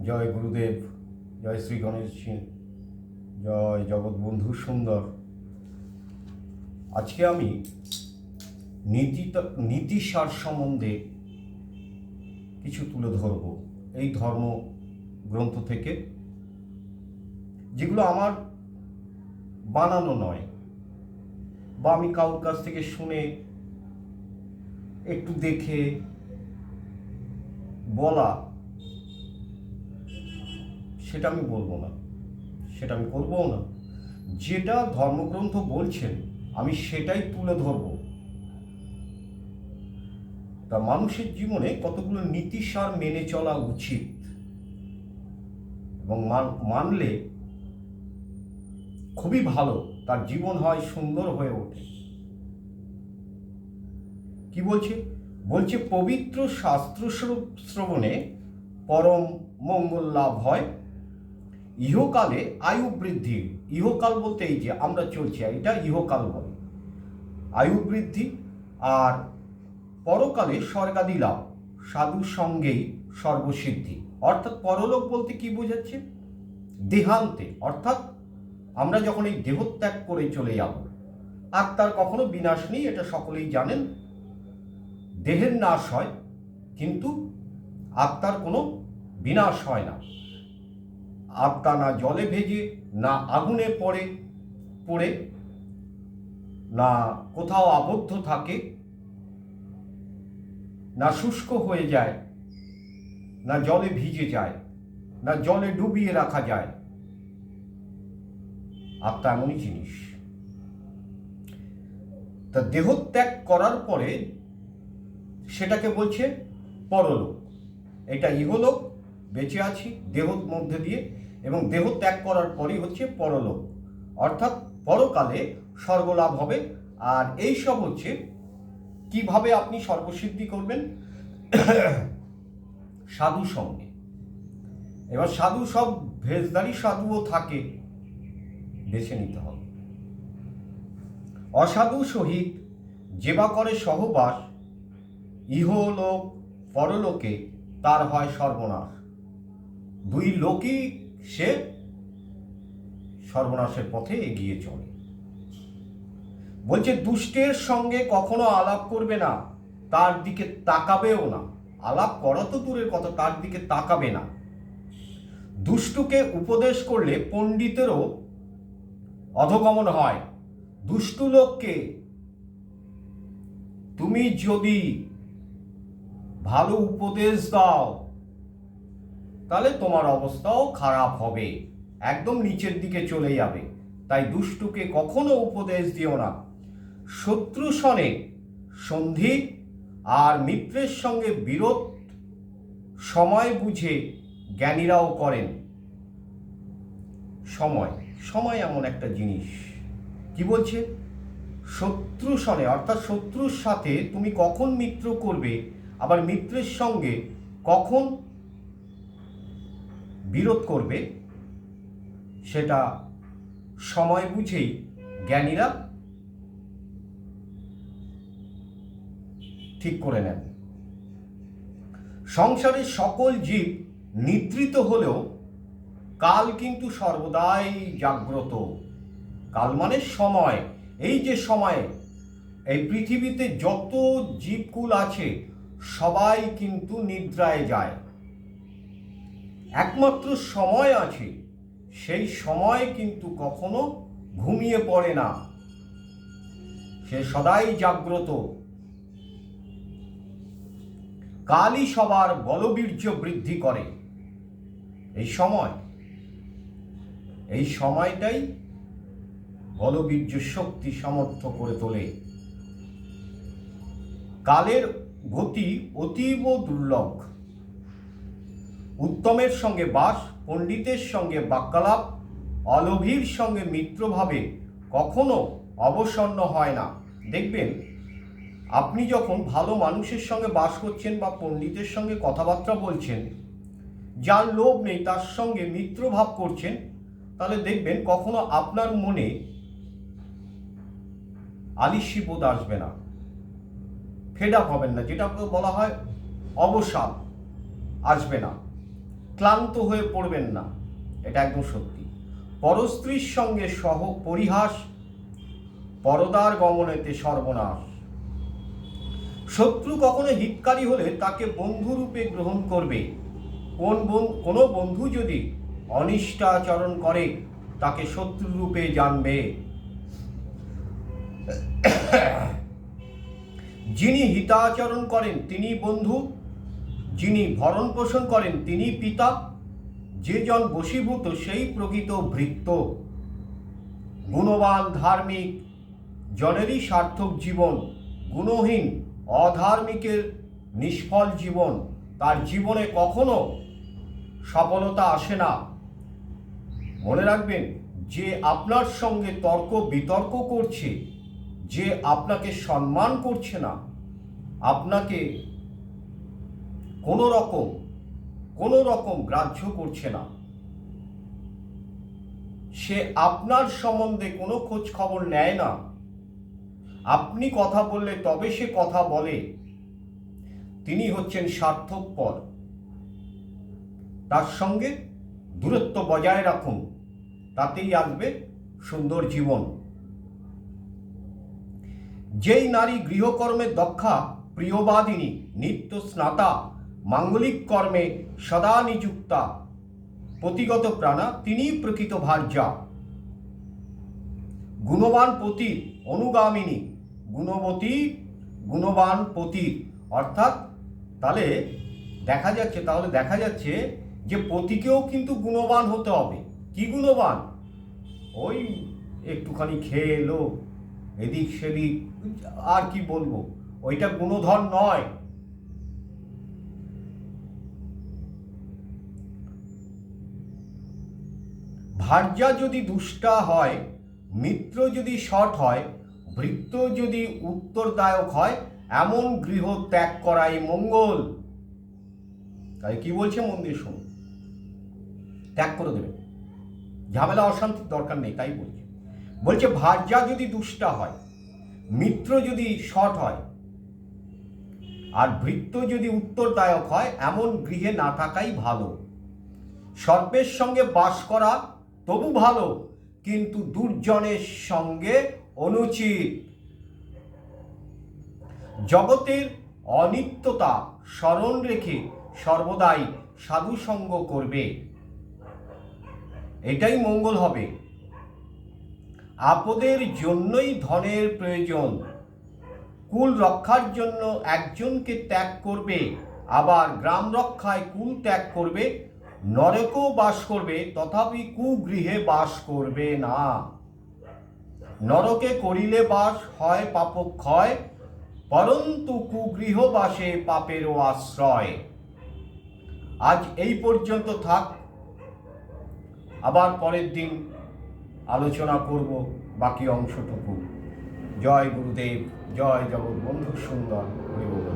জয় গুরুদেব, জয় শ্রী গণেশ, জয় জগৎবন্ধু সুন্দর। আজকে আমি নীতিসার সম্বন্ধে কিছু তুলে ধরব এই ধর্ম গ্রন্থ থেকে, যেগুলো আমার বানানো নয় বা আমি কারোর কাছ থেকে শুনে একটু দেখে বলা, সেটা আমি বলবো না, সেটা আমি করবও না। যেটা ধর্মগ্রন্থ বলছেন আমি সেটাই তুলে ধরব। তা মানুষের জীবনে কতগুলো নীতিসার মেনে চলা উচিত এবং মানলে খুবই ভালো, তার জীবন হয় সুন্দর হয়ে ওঠে। কি বলছে? বলছে পবিত্র শাস্ত্র শ্রবণে পরম মঙ্গল লাভ হয়, ইহকালে আয়ু বৃদ্ধি। ইহকাল বলতে এই যে আমরা চলছি, এটা ইহকাল বলে, আয়ু বৃদ্ধি। আর পরকালে স্বর্গাদি লাভ, সাধু সঙ্গেই সর্বসিদ্ধি। অর্থাৎ পরলোক বলতে কি বোঝাচ্ছে? দেহান্তে, অর্থাৎ আমরা যখন এই দেহত্যাগ করে চলে যাব, আত্মার কখনো বিনাশ নেই, এটা সকলেই জানেন। দেহের নাশ হয় কিন্তু আত্মার কোনো বিনাশ হয় না। আত্মা না জলে ভেজে, না আগুনে পড়ে, না কোথাও আবদ্ধ থাকে, না শুষ্ক হয়ে যায়, না জলে ভিজে যায়, না জলে ডুবিয়ে রাখা যায়। আত্মা এমনই জিনিস। তা দেহত্যাগ করার পরে সেটাকে বলছে পরলোক। এটা ইহলোক, বেঁচে আছি দেহর মধ্যে দিয়ে, এবং দেহ ত্যাগ করার পরই হচ্ছে পরলোক, অর্থাৎ পরকালে স্বর্গলাভ হবে। আর এই সব হচ্ছে কিভাবে আপনি সর্বসিদ্ধি করবেন? সাধু সঙ্গে। এবার সাধু সব ভেষধারী সাধুও থাকে, বেছে নিতে হবে। অসাধু সহিত যেবা করে সহবাস, ইহলোক পরলোকে তার হয় সর্বনাশ। দুই লোকই সে সর্বনাশের পথে এগিয়ে চলে। বলছে দুষ্টের সঙ্গে কখনো আলাপ করবে না, তার দিকে তাকাবেও না। আলাপ করা তো দূরের কথা, তার দিকে তাকাবে না। দুষ্টুকে উপদেশ করলে পণ্ডিতেরও অধগমন হয়। দুষ্টু লোককে তুমি যদি ভালো উপদেশ দাও তাহলে তোমার অবস্থাও খারাপ হবে, একদম নিচের দিকে চলে যাবে। তাই দুষ্টুকে কখনো উপদেশ দিও না। শত্রু সনে সন্ধি আর মিত্রের সঙ্গে বিরোধ সময় বুঝে জ্ঞানীরাও করেন। সময় এমন একটা জিনিস। কি বলছে? শত্রু সনে, অর্থাৎ শত্রুর সাথে তুমি কখন মিত্র করবে, আবার মিত্রের সঙ্গে কখন বিরোধ করবে, সেটা সময় বুঝেই জ্ঞানীরা ঠিক করে নেন। সংসারের সকল জীব নিদ্রিত হলেও কাল কিন্তু সর্বদাই জাগ্রত। কাল মানে সময়। এই যে সময়, এই পৃথিবীতে যত জীবকুল আছে সবাই কিন্তু নিদ্রায় যায়। একমাত্র সময় আছে, সেই সময় কিন্তু কখনো ঘুমিয়ে পড়ে না, সে সদাই জাগ্রত। কালই সবার বলবীর্য বৃদ্ধি করে। এই সময়টাই বলবীর্য শক্তি সামর্থ্য করে তোলে। কালের গতি অতীব দুর্লভ। উত্তমের সঙ্গে বাস, পণ্ডিতের সঙ্গে বাক্যালাপ, অলোভীর সঙ্গে মিত্রভাবে কখনো অবসন্ন হয় না। দেখবেন আপনি যখন ভালো মানুষের সঙ্গে বাস করছেন বা পণ্ডিতের সঙ্গে কথাবার্তা বলছেন, যার লোভ নেই তার সঙ্গে মিত্রভাব করছেন, তাহলে দেখবেন কখনো আপনার মনে আলিস্যি বোধ আসবে না, ফেড আপ হবেন না, যেটা বলা হয় অবসাদ আসবে না। ক্লান্ত হয়ে পড়বেন না, এটা একদম সত্যি। পরস্ত্রীর সঙ্গে সহ পরিহাস, পরদার গমনেতে সর্বনাশ। শত্রু কখনো হিতকারী হলে তাকে বন্ধুরূপে গ্রহণ করবে। কোনো বন্ধু যদি অনিষ্টাচরণ করে তাকে শত্রুরূপে জানবে। যিনি হিতাচরণ করেন তিনি বন্ধু, যিনি ভরণ পোষণ করেন তিনি পিতা, যে জন বশীভূত সেই প্রকৃত ভৃত্য। গুণবান ধার্মিক জনেরই সার্থক জীবন, গুণহীন অধার্মিকের নিষ্ফল জীবন। তার জীবনে কখনো সফলতা আসে না। মনে রাখবেন, যে আপনার সঙ্গে তর্ক বিতর্ক করছে, যে আপনাকে সম্মান করছে না, আপনাকে কোনো রকম গ্রাহ্য করছে না, সে আপনার সম্বন্ধে কোনো খোঁজ খবর নেয় না। আপনি কথা বললে তবে সে কথা বলে, তিনি হচ্ছেন স্বার্থপর। তার সঙ্গে দূরত্ব বজায় রাখুন, তাতেই আসবে সুন্দর জীবন। যেই নারী গৃহকর্মে দক্ষা, প্রিয়বাদিনী, নিত্য স্নাতা, মাঙ্গলিক কর্মে সদা নিযুক্তা, পতিগত প্রাণা, তিনিই প্রকৃত ভার্যা। গুণবান পতি অনুগামিনী, গুণবতী গুণবান পতি। অর্থাৎ তাহলে দেখা যাচ্ছে যে পতিকেও কিন্তু গুণবান হতে হবে। কি গুণবান? ওই একটুখানি খেয়ে এলো, এদিক সেদিক, আর কি বলবো, ওইটা গুণধর নয়। ভার্যা যদি দুষ্টা হয়, মিত্র যদি সৎ হয়, ভৃত্য যদি উত্তরদায়ক হয়, এমন গৃহ ত্যাগ করাই মঙ্গল। তাই কি বলছে মন দিয়ে শুনুন, ত্যাগ করে দেবে, ঝামেলা অশান্তির দরকার নেই। তাই বলছে ভার্যা যদি দুষ্টা হয়, মিত্র যদি সৎ হয়, আর ভৃত্য যদি উত্তরদায়ক হয়, এমন গৃহে না থাকাই ভালো। সর্পের সঙ্গে বাস করা তবু ভালো, কিন্তু দুর্জনের সঙ্গে অনুচিত। জগতের অনিত্যতা স্মরণ রেখে সর্বদাই সাধুসঙ্গ করবে, এটাই মঙ্গল হবে। আপদের জন্যই ধনের প্রয়োজন, কুল রক্ষার জন্য একজনকে ত্যাগ করবে, আবার গ্রাম রক্ষায় কুল ত্যাগ করবে। নরকেও বাস করবে, তথাপি কুগৃহে বাস করবে না। নরকে করিলে বাস হয় পাপক্ষয়, পরন্তু কুগৃহবাসে পাপেরও আশ্রয়। আজ এই পর্যন্ত থাক, আবার পরের দিন আলোচনা করব বাকি অংশটুকু। জয় গুরুদেব, জয় জগৎবন্ধু সুন্দর। হরি বল।